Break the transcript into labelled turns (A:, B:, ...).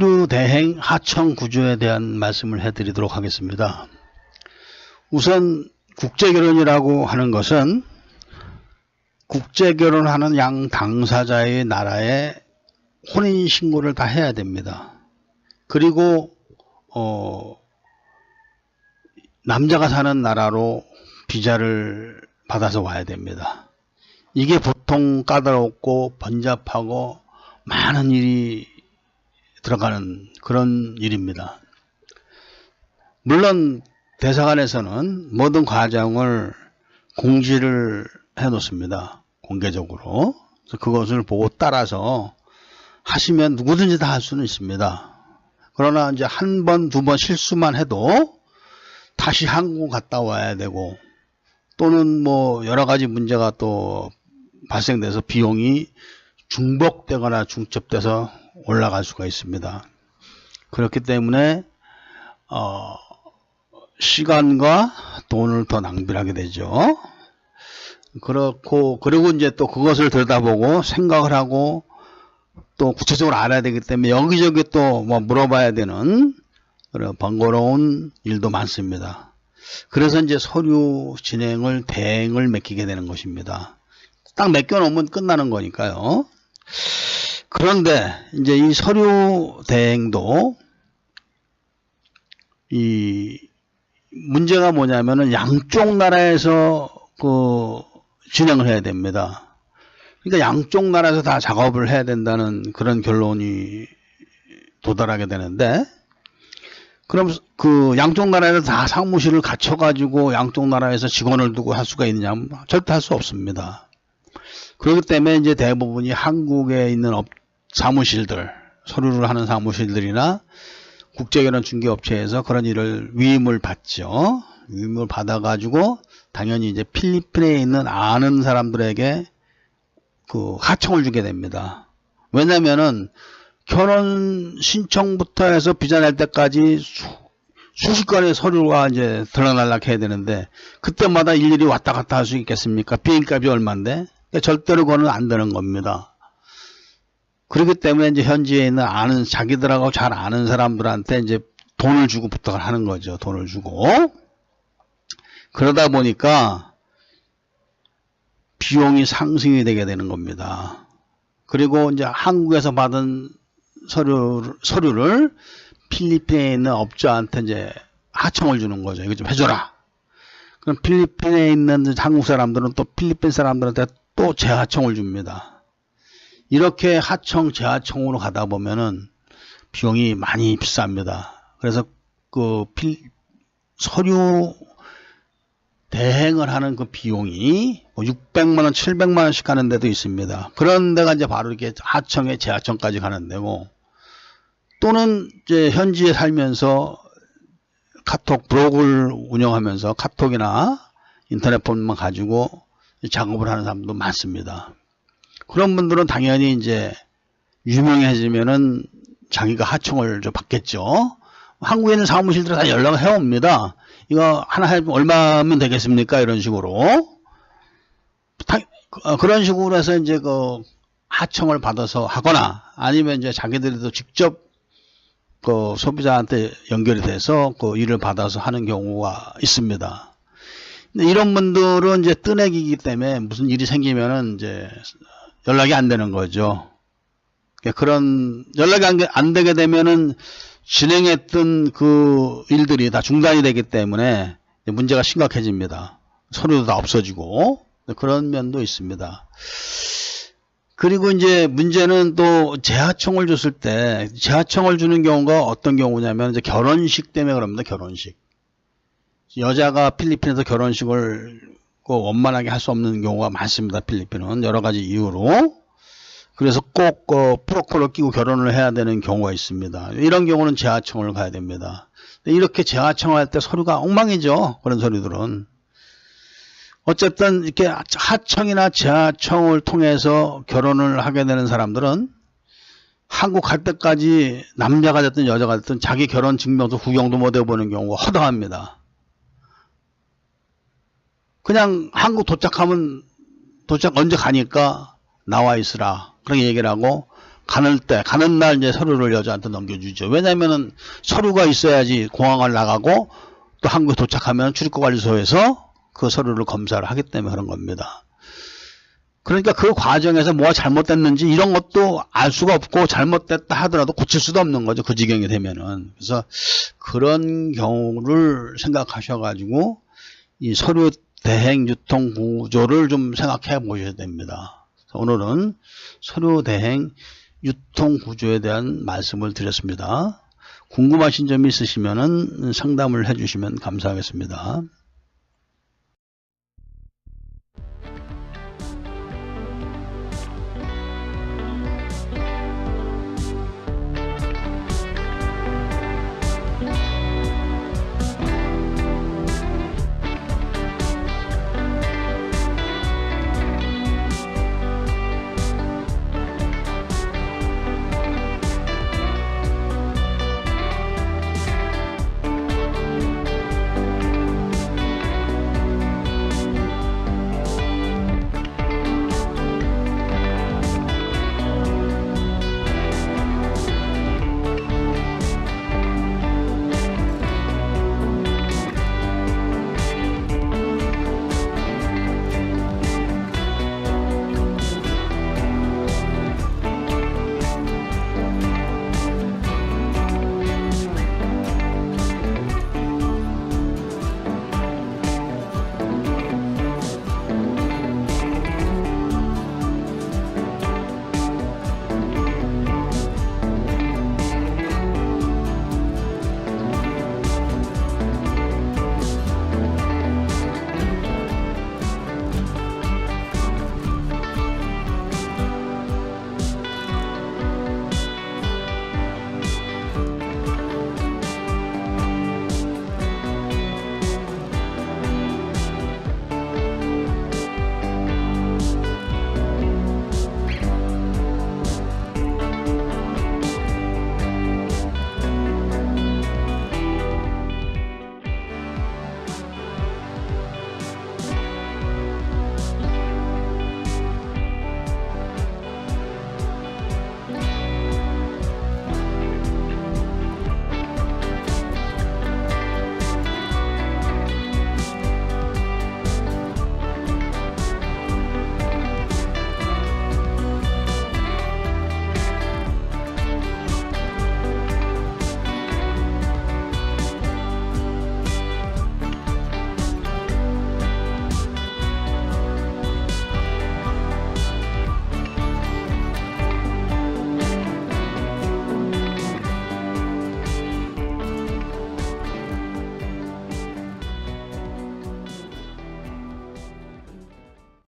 A: 서류 대행 하청 구조에 대한 말씀을 해드리도록 하겠습니다. 우선 국제결혼이라고 하는 것은 국제결혼하는 양 당사자의 나라에 혼인신고를 다 해야 됩니다. 그리고 남자가 사는 나라로 비자를 받아서 와야 됩니다. 이게 보통 까다롭고 번잡하고 많은 일이 들어가는 그런 일입니다. 물론 대사관에서는 모든 과정을 공지를 해 놓습니다. 공개적으로. 그래서 그것을 보고 따라서 하시면 누구든지 다 할 수는 있습니다. 그러나 이제 한 번, 두 번 실수만 해도 다시 한국 갔다 와야 되고, 또는 뭐 여러 가지 문제가 또 발생돼서 비용이 중복되거나 중첩돼서 올라갈 수가 있습니다. 그렇기 때문에 시간과 돈을 더 낭비하게 되죠. 그리고 이제 또 그것을 들여다보고 생각을 하고 또 구체적으로 알아야 되기 때문에 여기저기 또 뭐 물어봐야 되는 그런 번거로운 일도 많습니다. 그래서 이제 서류 진행을 대행을 맡기게 되는 것입니다. 딱 맡겨놓으면 끝나는 거니까요. 그런데 이제 이 서류 대행도 이 문제가 뭐냐면은 양쪽 나라에서 진행을 해야 됩니다. 그러니까 양쪽 나라에서 다 작업을 해야 된다는 그런 결론이 도달하게 되는데, 그럼 그 양쪽 나라에서 다 사무실을 갖춰가지고 양쪽 나라에서 직원을 두고 할 수가 있느냐? 절대 할 수 없습니다. 그렇기 때문에 이제 대부분이 한국에 있는 사무실들, 서류를 하는 사무실들이나 국제결혼 중개업체에서 그런 일을 위임을 받죠. 위임을 받아가지고 당연히 이제 필리핀에 있는 아는 사람들에게 그 하청을 주게 됩니다. 왜냐면은 결혼 신청부터 해서 비자 낼 때까지 수십 건의 서류가 이제 들러날락 해야 되는데 그때마다 일일이 왔다 갔다 할 수 있겠습니까? 비행값이 얼마인데? 절대로 그거는 안 되는 겁니다. 그렇기 때문에 이제 현지에 있는 자기들하고 잘 아는 사람들한테 이제 돈을 주고 부탁을 하는 거죠. 돈을 주고. 그러다 보니까 비용이 상승이 되게 되는 겁니다. 그리고 이제 한국에서 받은 서류를 필리핀에 있는 업자한테 이제 하청을 주는 거죠. 이거 좀 해줘라. 그럼 필리핀에 있는 한국 사람들은 또 필리핀 사람들한테 또 재하청을 줍니다. 이렇게 하청, 재하청으로 가다 보면은 비용이 많이 비쌉니다. 그래서 그 서류 대행을 하는 그 비용이 600만원, 700만원씩 가는 데도 있습니다. 그런 데가 이제 바로 이렇게 하청에 재하청까지 가는 데고, 또는 이제 현지에 살면서 카톡 블로그를 운영하면서 카톡이나 인터넷폰만 가지고 작업을 하는 사람도 많습니다. 그런 분들은 당연히 이제 유명해지면은 자기가 하청을 좀 받겠죠. 한국에 있는 사무실들 다 연락을 해옵니다. 이거 하나 하면 얼마면 되겠습니까? 이런 식으로. 그런 식으로 해서 이제 그 하청을 받아서 하거나 아니면 이제 자기들도 직접 그 소비자한테 연결이 돼서 그 일을 받아서 하는 경우가 있습니다. 근데 이런 분들은 이제 뜨내기이기 때문에 무슨 일이 생기면은 이제 연락이 안 되는 거죠. 그런 연락이 안 되게 되면은 진행했던 그 일들이 다 중단이 되기 때문에 문제가 심각해집니다. 서류도 다 없어지고 그런 면도 있습니다. 그리고 이제 문제는 또 재하청을 줬을 때 재하청을 주는 경우가 어떤 경우냐면 이제 결혼식 때문에 그럽니다. 결혼식. 여자가 필리핀에서 결혼식을 원만하게 할 수 없는 경우가 많습니다. 필리핀은 여러 가지 이유로. 그래서 꼭 프로콜을 끼고 결혼을 해야 되는 경우가 있습니다. 이런 경우는 재하청을 가야 됩니다. 이렇게 재하청할 때 서류가 엉망이죠. 그런 서류들은. 어쨌든 이렇게 하청이나 재하청을 통해서 결혼을 하게 되는 사람들은 한국 갈 때까지 남자가 됐든 여자가 됐든 자기 결혼 증명서 구경도 못 해보는 경우가 허다합니다. 그냥 한국 도착 언제 가니까 나와 있으라 그렇게 얘기를 하고 가는 날 이제 서류를 여자한테 넘겨주죠. 왜냐면은 서류가 있어야지 공항을 나가고 또 한국에 도착하면 출입국관리소에서 그 서류를 검사를 하기 때문에 그런 겁니다. 그러니까 그 과정에서 뭐가 잘못됐는지 이런 것도 알 수가 없고 잘못됐다 하더라도 고칠 수도 없는 거죠. 그 지경이 되면은. 그래서 그런 경우를 생각하셔가지고 이 서류 대행 유통 구조를 좀 생각해 보셔야 됩니다. 오늘은 서류 대행 유통 구조에 대한 말씀을 드렸습니다. 궁금하신 점이 있으시면은 상담을 해 주시면 감사하겠습니다.